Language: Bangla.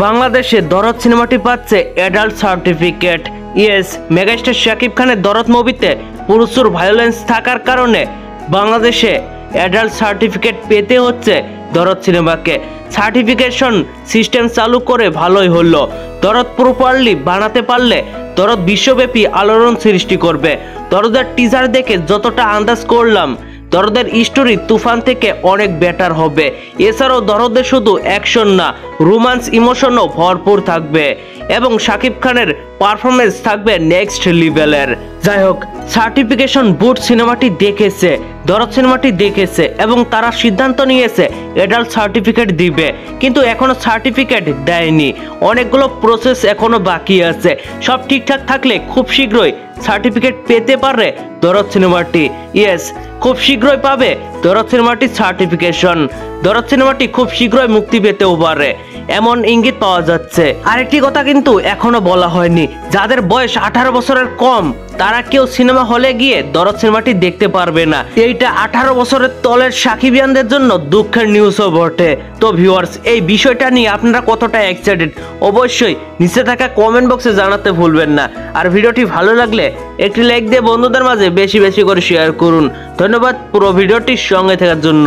বাংলাদেশে দরদ সিনেমাটি পাচ্ছে adult certificate. Yes, megastar Shakib খানের দরদ মুভিতে প্রচুর ভায়োলেন্স থাকার কারণে বাংলাদেশে অ্যাডাল্ট সার্টিফিকেট পেতে হচ্ছে দরদ সিনেমাকে। সার্টিফিকেশন সিস্টেম চালু করে ভালোই হলো। দরদ প্রপারলি বানাতে পারলে দরদ বিশ্বব্যাপী আলোড়ন সৃষ্টি করবে। দরদের টিজার দেখে যতটা আন্দাজ করলাম, দরদের স্টোরি তুফান থেকে অনেক বেটার হবে। এছাড়াও দরদে শুধু অ্যাকশন না, রোমান্স ইমোশনও ভরপুর থাকবে এবং শাকিব খানের পারফরমেন্স থাকবে নেক্সট লেভেলের। যাই হোক, সার্টিফিকেশন বোর্ড সিনেমাটি দেখেছে, দরদ সিনেমাটি দেখেছে এবং তারা সিদ্ধান্ত নিয়েছে অ্যাডাল্ট সার্টিফিকেট দিবে, কিন্তু এখনো সার্টিফিকেট দেয়নি। অনেকগুলো প্রসেস এখনো বাকি আছে। সব ঠিকঠাক থাকলে খুব শীঘ্রই সার্টিফিকেট পেতে পারে দরদ সিনেমাটি। ইয়েস, খুব শীঘ্রই পাবে দরদ সিনেমাটি সার্টিফিকেশন। দরদ সিনেমাটি খুব শীঘ্রই মুক্তি পেতেও পারে, এমন ইঙ্গিত পাওয়া যাচ্ছে। আরেকটি কথা কিন্তু এখনো বলা হয়নি, যাদের বয়স 18 বছরের কম তারা কেউ সিনেমা হলে গিয়ে দরদ সিনেমাটি দেখতে পারবে না। এইটা 18 বছরের তলের সাকিবিয়ানদের জন্য দুঃখের নিউজও বটে। তো ভিউয়ার্স, এই বিষয়টা নিয়ে আপনারা কতটা এক্সাইটেড অবশ্যই নিচে থাকা কমেন্ট বক্সে জানাতে ভুলবেন না। আর ভিডিওটি ভালো লাগলে একটি লাইক দিয়ে বন্ধুদের মাঝে বেশি বেশি করে শেয়ার করুন। ধন্যবাদ পুরো ভিডিওটির সঙ্গে থাকার জন্য।